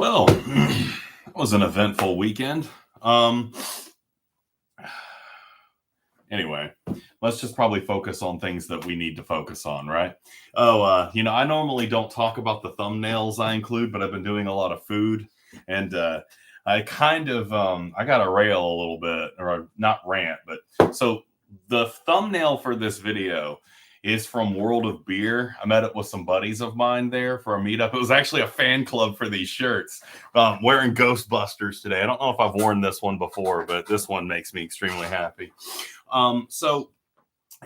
Well, it was an eventful weekend. Um, anyway, let's just probably focus on things that we need to focus on, right? I normally don't talk about the thumbnails I include, but I've been doing a lot of food, and I got to rail a little bit, or not rant, but so the thumbnail for this video is from World of Beer. I met up with some buddies of mine there for a meetup. It was actually a fan club for these shirts. Wearing Ghostbusters today. I don't know if I've worn this one before, but this one makes me extremely happy. So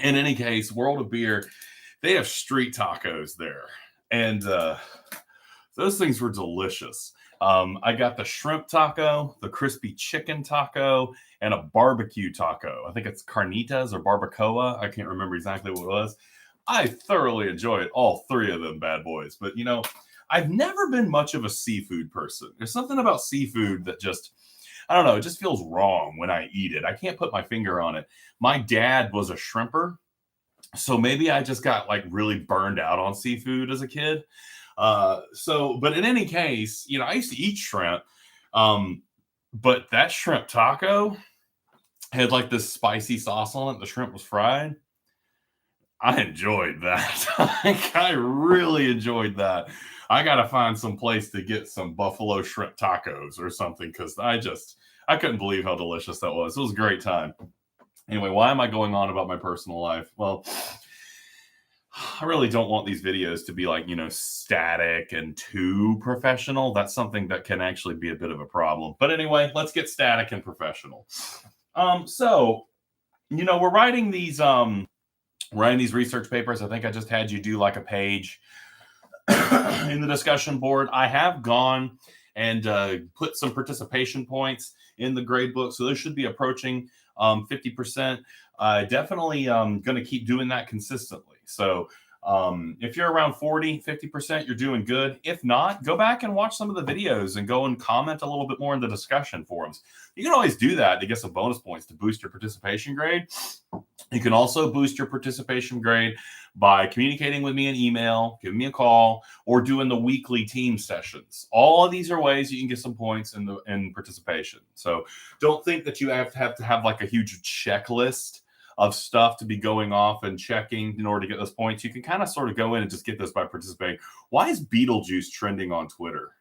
in any case, World of Beer, they have street tacos there. And those things were delicious. I got the shrimp taco, the crispy chicken taco, and a barbecue taco. I think it's carnitas or barbacoa. I can't remember exactly what it was. I thoroughly enjoyed all three of them bad boys. But, I've never been much of a seafood person. There's something about seafood that just, I don't know, it just feels wrong when I eat it. I can't put my finger on it. My dad was a shrimper. So maybe I just got like really burned out on seafood as a kid. But in any case, I used to eat shrimp. But that shrimp taco had like this spicy sauce on it. The shrimp was fried. I enjoyed that. I really enjoyed that. I got to find some place to get some buffalo shrimp tacos or something because I couldn't believe how delicious that was. It was a great time. Anyway, why am I going on about my personal life? Well, I really don't want these videos to be like, static and too professional. That's something that can actually be a bit of a problem. But anyway, let's get static and professional. We're writing these research papers. I think I just had you do like a page in the discussion board. I have gone and put some participation points in the grade book. So those should be approaching 50%. Definitely going to keep doing that consistently. So if you're around 40, 50%, you're doing good. If not, go back and watch some of the videos and go and comment a little bit more in the discussion forums. You can always do that to get some bonus points to boost your participation grade. You can also boost your participation grade by communicating with me in email, giving me a call, or doing the weekly team sessions. All of these are ways you can get some points in participation. So don't think that you have to have like a huge checklist of stuff to be going off and checking in order to get those points. You can kind of sort of go in and just get those by participating. Why is Beetlejuice trending on Twitter?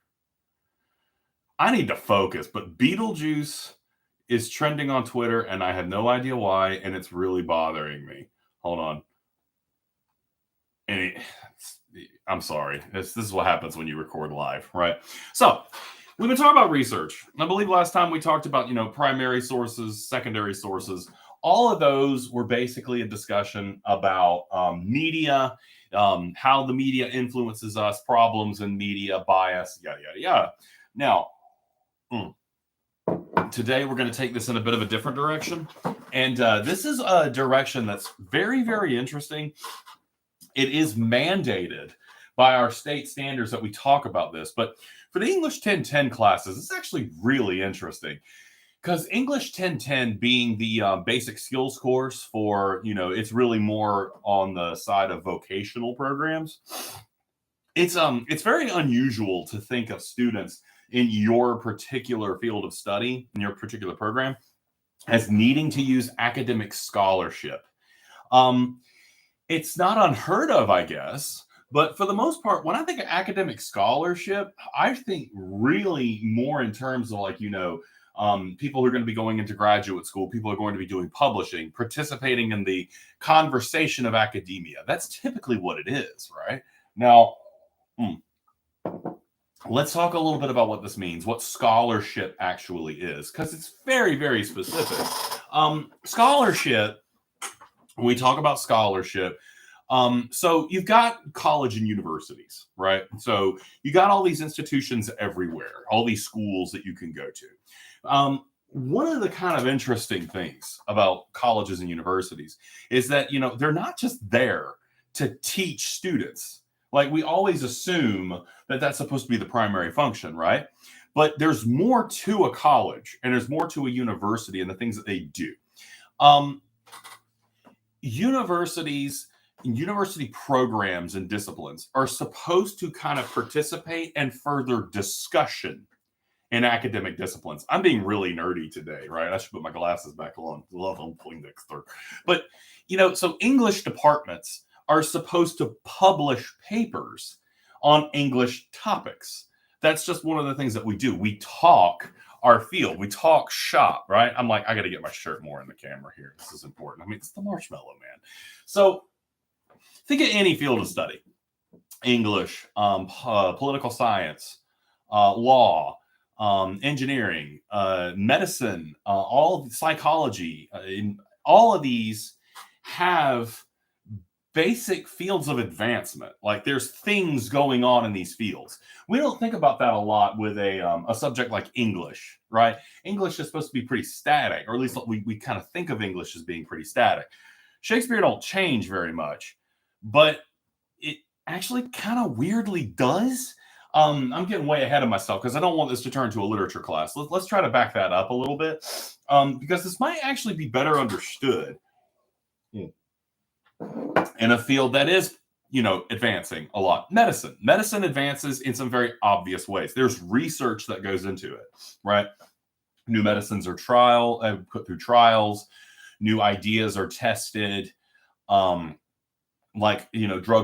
I need to focus, but Beetlejuice is trending on Twitter, and I have no idea why, and it's really bothering me. Hold on. I'm sorry. This is what happens when you record live, right? So we've been talking about research. I believe last time we talked about, primary sources, secondary sources. All of those were basically a discussion about media, how the media influences us, problems in media, bias, yada, yada, yada. Now, today we're going to take this in a bit of a different direction. And this is a direction that's very, very interesting. It is mandated by our state standards that we talk about this. But for the English 1010 classes, it's actually really interesting. Because English 1010 being the basic skills course for, it's really more on the side of vocational programs. It's very unusual to think of students in your particular field of study, in your particular program, as needing to use academic scholarship. It's not unheard of, I guess. But for the most part, when I think of academic scholarship, I think really more in terms of like, people who are going to be going into graduate school, people who are going to be doing publishing, participating in the conversation of academia. That's typically what it is, right? Now, let's talk a little bit about what this means, what scholarship actually is, because it's very, very specific. Scholarship, when we talk about scholarship, so you've got college and universities, right? So you got all these institutions everywhere, all these schools that you can go to. One of the kind of interesting things about colleges and universities is that, they're not just there to teach students. Like we always assume that that's supposed to be the primary function, right? But there's more to a college and there's more to a university and the things that they do. Universities university programs and disciplines are supposed to kind of participate and further discussion in academic disciplines. I'm being really nerdy today, right? I should put my glasses back on. Love them, Poindexter. But, so English departments are supposed to publish papers on English topics. That's just one of the things that we do. We talk our field. We talk shop, right? I'm like, I got to get my shirt more in the camera here. This is important. I mean, it's the Marshmallow Man. So think of any field of study: English, political science, law, engineering, medicine, all psychology. All of these have basic fields of advancement. Like there's things going on in these fields. We don't think about that a lot with a subject like English, right? English is supposed to be pretty static, or at least we kind of think of English as being pretty static. Shakespeare don't change very much, but it actually kind of weirdly does. I'm getting way ahead of myself because I don't want this to turn to a literature class. Let's try to back that up a little bit, because this might actually be better understood in a field that is, advancing a lot. Medicine advances in some very obvious ways. There's research that goes into it, right? New medicines are put through trials. New ideas are tested. Drugs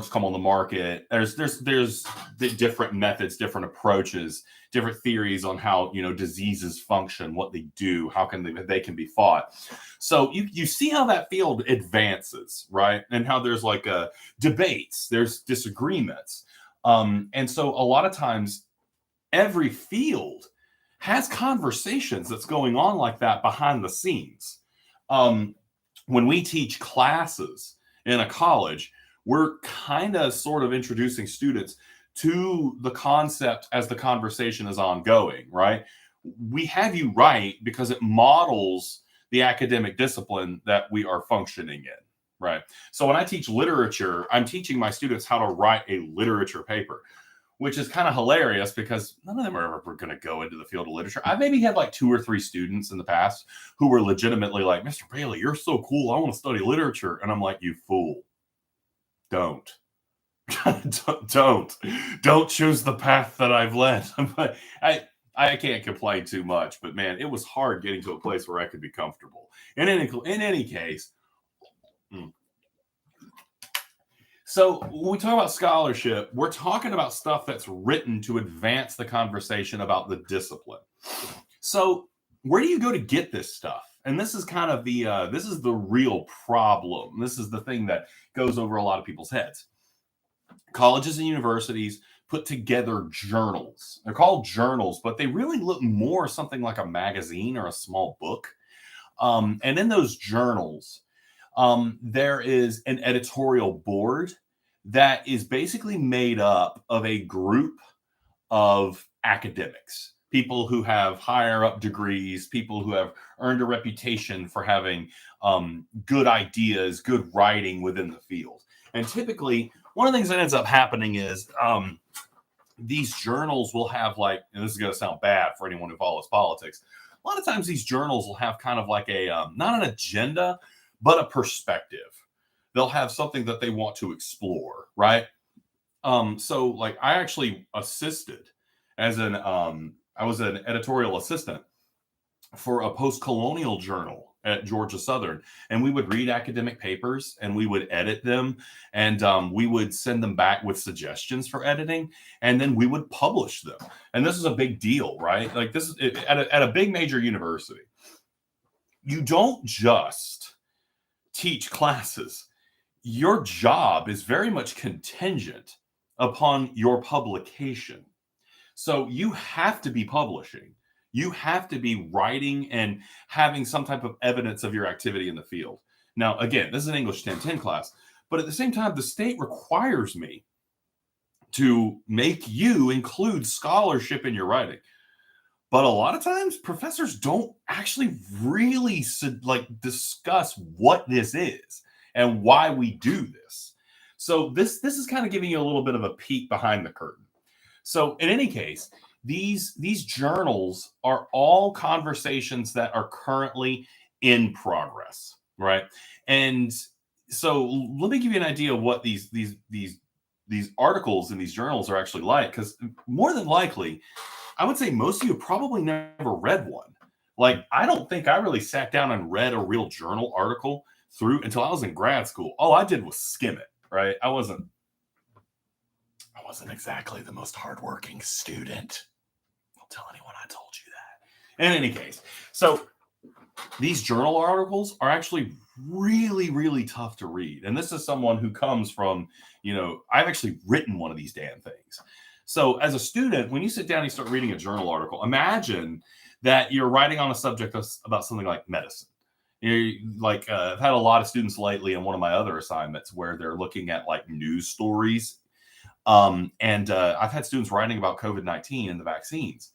come on the market. There's the different methods, different approaches, different theories on how diseases function, what they do, how can they can be fought. So you see how that field advances, right? And how there's debates, there's disagreements, and so a lot of times every field has conversations that's going on like that behind the scenes. When we teach classes in a college, we're kind of sort of introducing students to the concept as the conversation is ongoing, right? We have you write because it models the academic discipline that we are functioning in, right? So when I teach literature, I'm teaching my students how to write a literature paper, which is kind of hilarious because none of them are ever going to go into the field of literature. I maybe had 2 or 3 students in the past who were legitimately like, Mr. Bailey, you're so cool. I want to study literature. And I'm like, you fool. Don't choose the path that I've led. I can't complain too much, but man, it was hard getting to a place where I could be comfortable. In any case, so when we talk about scholarship, we're talking about stuff that's written to advance the conversation about the discipline. So where do you go to get this stuff? And this is kind of this is the real problem. This is the thing that goes over a lot of people's heads. Colleges and universities put together journals. They're called journals, but they really look more something like a magazine or a small book. And in those journals, there is an editorial board that is basically made up of a group of academics, people who have higher up degrees, people who have earned a reputation for having good ideas, good writing within the field. And typically, one of the things that ends up happening is these journals will have and this is going to sound bad for anyone who follows politics, a lot of times these journals will have kind of not an agenda, but a perspective. They'll have something that they want to explore, right? So I actually assisted as I was an editorial assistant for a post-colonial journal at Georgia Southern, and we would read academic papers and we would edit them, and we would send them back with suggestions for editing, and then we would publish them. And this is a big deal, right? This is at a big major university. You don't just teach classes. Your job is very much contingent upon your publication. So you have to be publishing. You have to be writing and having some type of evidence of your activity in the field. Now, again, this is an English 1010 class, but at the same time, the state requires me to make you include scholarship in your writing. But a lot of times, professors don't actually really discuss what this is and why we do this. So this is kind of giving you a little bit of a peek behind the curtain. So in any case, these journals are all conversations that are currently in progress, right? And So let me give you an idea of what these articles in these journals are actually like, because more than likely, I would say most of you probably never read one. Like, I don't think I really sat down and read a real journal article through until I was in grad school. All I did was skim it, right? I wasn't exactly the most hardworking student. Don't tell anyone I told you that. In any case, so these journal articles are actually really, really tough to read. And this is someone who comes from, I've actually written one of these damn things. So as a student, when you sit down and you start reading a journal article, imagine that you're writing on a subject about something like medicine. I've had a lot of students lately in one of my other assignments where they're looking at like news stories. And I've had students writing about COVID-19 and the vaccines.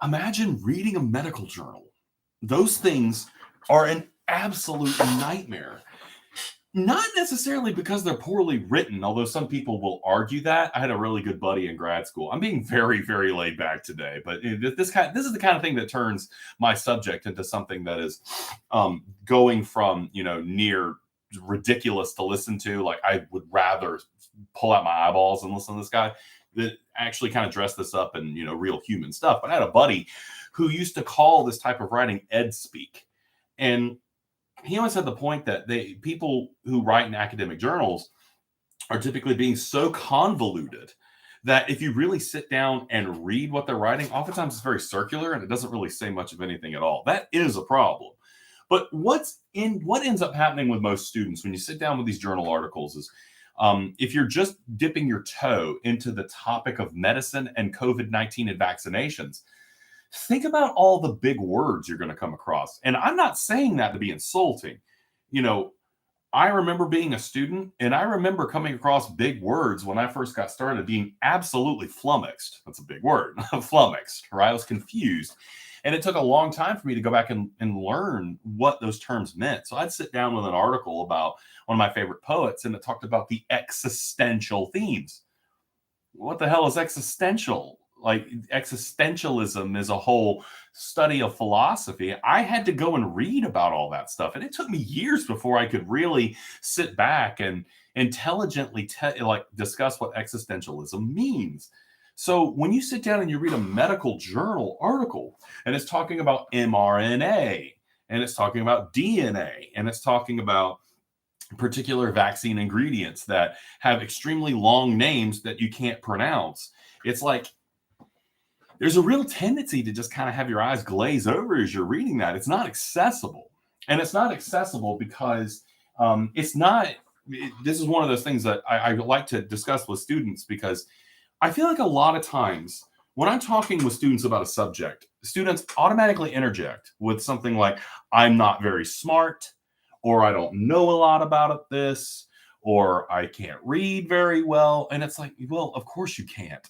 Imagine reading a medical journal. Those things are an absolute nightmare. Not necessarily because they're poorly written, although some people will argue that. I had a really good buddy in grad school. I'm being very, very laid back today, but this is the kind of thing that turns my subject into something that is going from near ridiculous to listen to. Like, I would rather pull out my eyeballs and listen to this guy that actually kind of dress this up in real human stuff. But I had a buddy who used to call this type of writing ed speak, and he always had the point that people who write in academic journals are typically being so convoluted that if you really sit down and read what they're writing, oftentimes it's very circular and it doesn't really say much of anything at all. That is a problem. But what ends up happening with most students when you sit down with these journal articles is if you're just dipping your toe into the topic of medicine and COVID-19 and vaccinations, think about all the big words you're going to come across. And I'm not saying that to be insulting. I remember being a student and I remember coming across big words when I first got started, being absolutely flummoxed. That's a big word, flummoxed, right? I was confused. And it took a long time for me to go back and learn what those terms meant. So I'd sit down with an article about one of my favorite poets, and it talked about the existential themes. What the hell is existential? Like, existentialism is a whole study of philosophy. I had to go and read about all that stuff, and it took me years before I could really sit back and intelligently discuss what existentialism means. So when you sit down and you read a medical journal article and it's talking about mRNA and it's talking about DNA and it's talking about particular vaccine ingredients that have extremely long names that you can't pronounce, it's like there's a real tendency to just kind of have your eyes glaze over as you're reading that. It's not accessible. And it's not accessible because this is one of those things that I like to discuss with students, because I feel like a lot of times when I'm talking with students about a subject, students automatically interject with something like, I'm not very smart, or I don't know a lot about this, or I can't read very well. And it's like, well, of course you can't.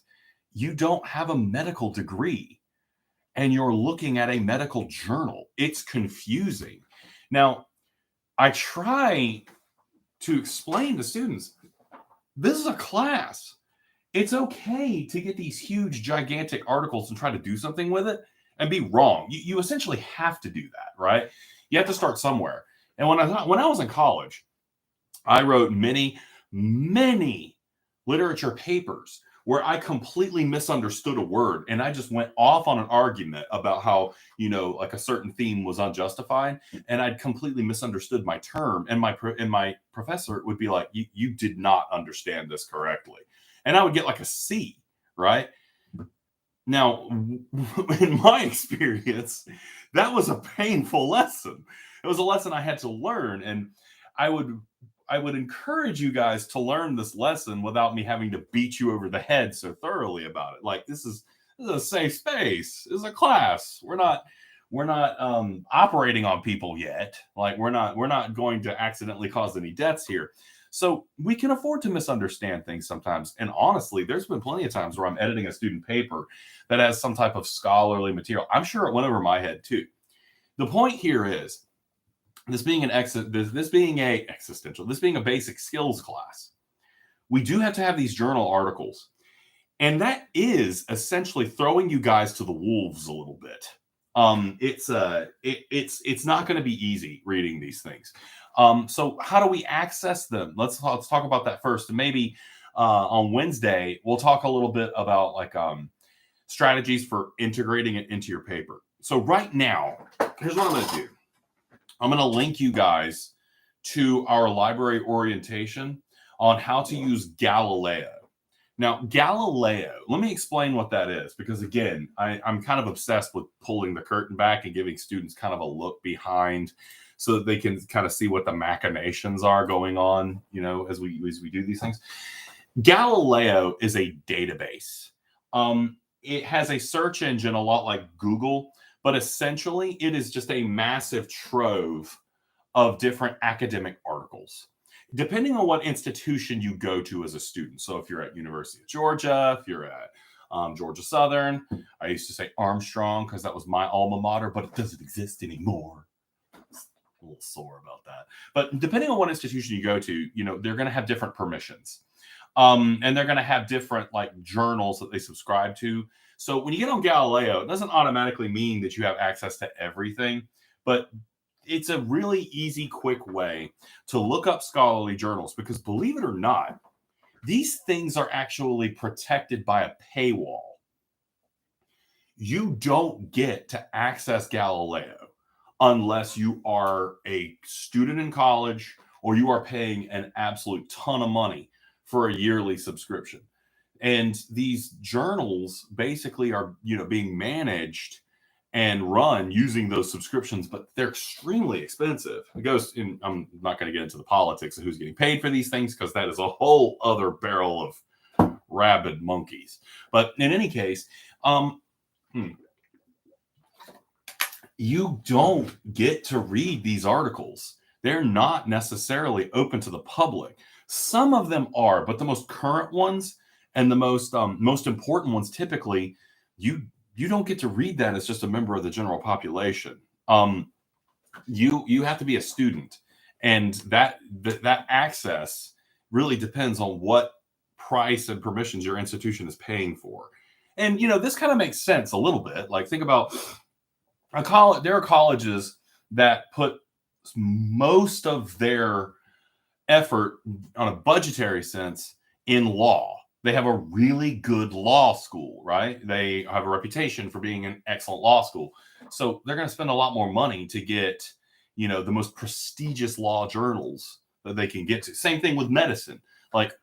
You don't have a medical degree and you're looking at a medical journal. It's confusing. Now, I try to explain to students, this is a class. It's okay to get these huge, gigantic articles and try to do something with it and be wrong. You essentially have to do that, right? You have to start somewhere. And when I was in college, I wrote many, many literature papers where I completely misunderstood a word and I just went off on an argument about how, like a certain theme was unjustified, and I'd completely misunderstood my term, and my professor would be like, you did not understand this correctly. And I would get like a C, right? Now, in my experience, that was a painful lesson. It was a lesson I had to learn, and I would encourage you guys to learn this lesson without me having to beat you over the head so thoroughly about it. Like, this is a safe space. This is a class. We're not operating on people yet. Like, we're not going to accidentally cause any deaths here. So we can afford to misunderstand things sometimes. And honestly, there's been plenty of times where I'm editing a student paper that has some type of scholarly material. I'm sure it went over my head too. The point here is, this being a basic skills class, we do have to have these journal articles. And that is essentially throwing you guys to the wolves a little bit. It's not going to be easy reading these things. So how do we access them? Let's talk about that first. And maybe on Wednesday, we'll talk a little bit about like strategies for integrating it into your paper. So right now, here's what I'm going to do. I'm going to link you guys to our library orientation on how to use Galileo. Now, Galileo, let me explain what that is, because again, I'm kind of obsessed with pulling the curtain back and giving students kind of a look behind so that they can kind of see what the machinations are going on, you know, as we do these things. Galileo is a database. It has a search engine a lot like Google, but essentially it is just a massive trove of different academic articles, depending on what institution you go to as a student. So if you're at University of Georgia, if you're at Georgia Southern, I used to say Armstrong because that was my alma mater, but it doesn't exist anymore. I'm a little sore about that. But depending on what institution you go to, you know, they're going to have different permissions. And they're going to have different like journals that they subscribe to. So when you get on Galileo, it doesn't automatically mean that you have access to everything, but it's a really easy, quick way to look up scholarly journals, because believe it or not, these things are actually protected by a paywall. You don't get to access Galileo unless you are a student in college or you are paying an absolute ton of money for a yearly subscription. And these journals basically are, you know, being managed and run using those subscriptions, but they're extremely expensive. It goes in, I'm not going to get into the politics of who's getting paid for these things, because that is a whole other barrel of rabid monkeys. But in any case, you don't get to read these articles. They're not necessarily open to the public. Some of them are, but the most current ones and the most important ones, typically, you don't get to read that as just a member of the general population. You have to be a student, and that access really depends on what price and permissions your institution is paying for. And you know, this kind of makes sense a little bit. Like, think about a college. There are colleges that put most of their effort on a budgetary sense in law. They have a really good law school, right? They have a reputation for being an excellent law school. So they're going to spend a lot more money to get, you know, the most prestigious law journals that they can get to. Same thing with medicine. Like,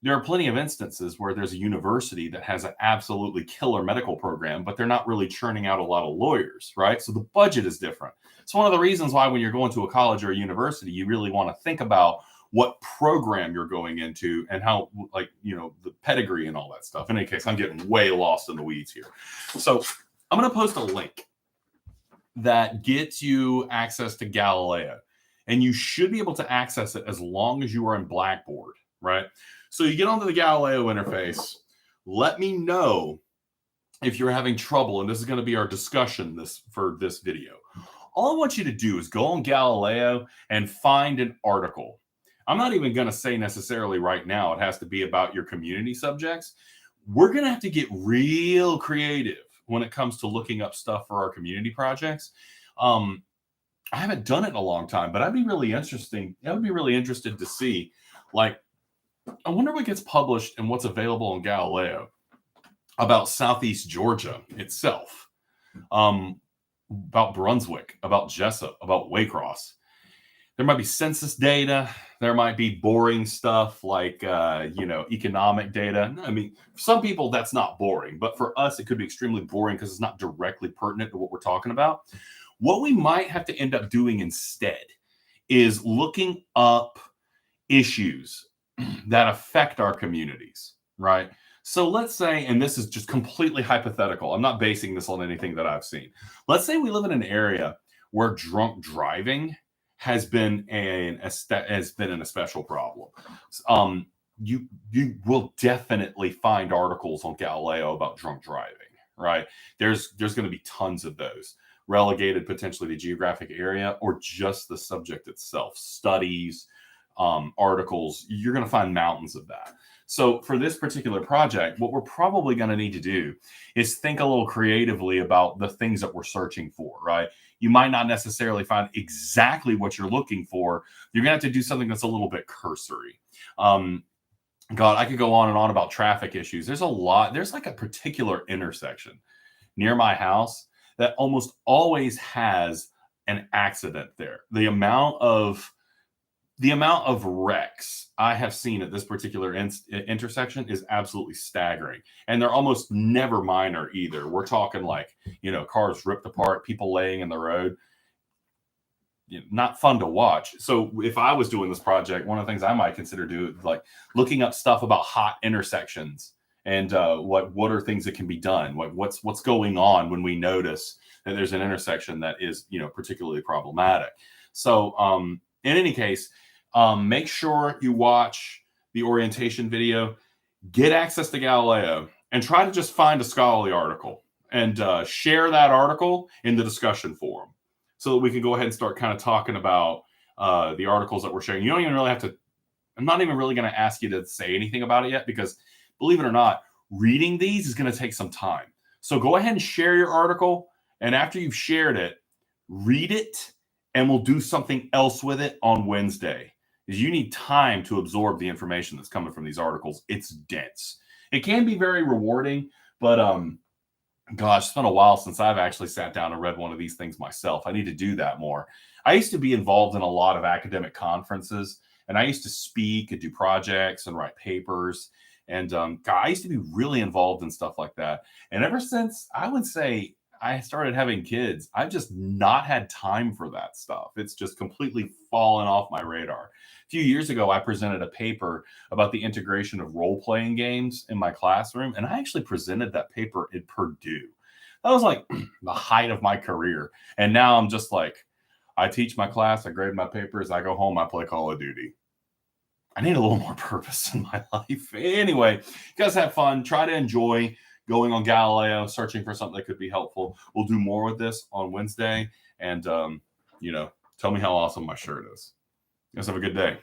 there are plenty of instances where there's a university that has an absolutely killer medical program, but they're not really churning out a lot of lawyers, right? So the budget is different. It's one of the reasons why when you're going to a college or a university, you really want to think about what program you're going into and how, like, you know, the pedigree and all that stuff. In any case, I'm getting way lost in the weeds here. So I'm going to post a link that gets you access to Galileo, and you should be able to access it as long as you are in Blackboard, right? So you get onto the Galileo interface. Let me know if you're having trouble, and this is going to be our discussion for this video. All I want you to do is go on Galileo and find an article. I'm not even going to say necessarily right now it has to be about your community subjects. We're going to have to get real creative when it comes to looking up stuff for our community projects. I haven't done it in a long time, but I'd be really interested to see, like, I wonder what gets published and what's available on Galileo about Southeast Georgia itself, about Brunswick, about Jessup, about Waycross. There might be census data. There might be boring stuff like, economic data. I mean, for some people, that's not boring. But for us, it could be extremely boring because it's not directly pertinent to what we're talking about. What we might have to end up doing instead is looking up issues that affect our communities, right? So let's say, and this is just completely hypothetical. I'm not basing this on anything that I've seen. Let's say we live in an area where drunk driving has been an especial problem. You will definitely find articles on Galileo about drunk driving, right? There's going to be tons of those relegated potentially to geographic area or just the subject itself, studies, articles. You're going to find mountains of that. So for this particular project, what we're probably going to need to do is think a little creatively about the things that we're searching for, right? you might not necessarily find exactly what you're looking for. You're going to have to do something that's a little bit cursory. God, I could go on and on about traffic issues. There's a lot. There's like a particular intersection near my house that almost always has an accident there. The amount of wrecks I have seen at this particular intersection is absolutely staggering. And they're almost never minor either. We're talking like, cars ripped apart, people laying in the road. Not fun to watch. So if I was doing this project, one of the things I might consider doing, like looking up stuff about hot intersections and what are things that can be done. What's going on when we notice that there's an intersection that is, particularly problematic. So in any case, make sure you watch the orientation video, get access to Galileo, and try to just find a scholarly article and share that article in the discussion forum so that we can go ahead and start kind of talking about the articles that we're sharing. You don't even really have to, I'm not even really going to ask you to say anything about it yet, because believe it or not, reading these is going to take some time. So go ahead and share your article. And after you've shared it, read it, and we'll do something else with it on Wednesday. Because you need time to absorb the information that's coming from these articles. It's dense. It can be very rewarding, but gosh, it's been a while since I've actually sat down and read one of these things myself. I need to do that more. I used to be involved in a lot of academic conferences, and I used to speak and do projects and write papers. And I used to be really involved in stuff like that. And ever since, I would say, I started having kids, I've just not had time for that stuff. It's just completely fallen off my radar. A few years ago, I presented a paper about the integration of role-playing games in my classroom, and I actually presented that paper at Purdue. That was like the height of my career. And now I'm just like, I teach my class, I grade my papers, I go home, I play Call of Duty. I need a little more purpose in my life. Anyway, you guys have fun. Try to enjoy going on Galileo, searching for something that could be helpful. We'll do more with this on Wednesday. And, tell me how awesome my shirt is. You guys have a good day.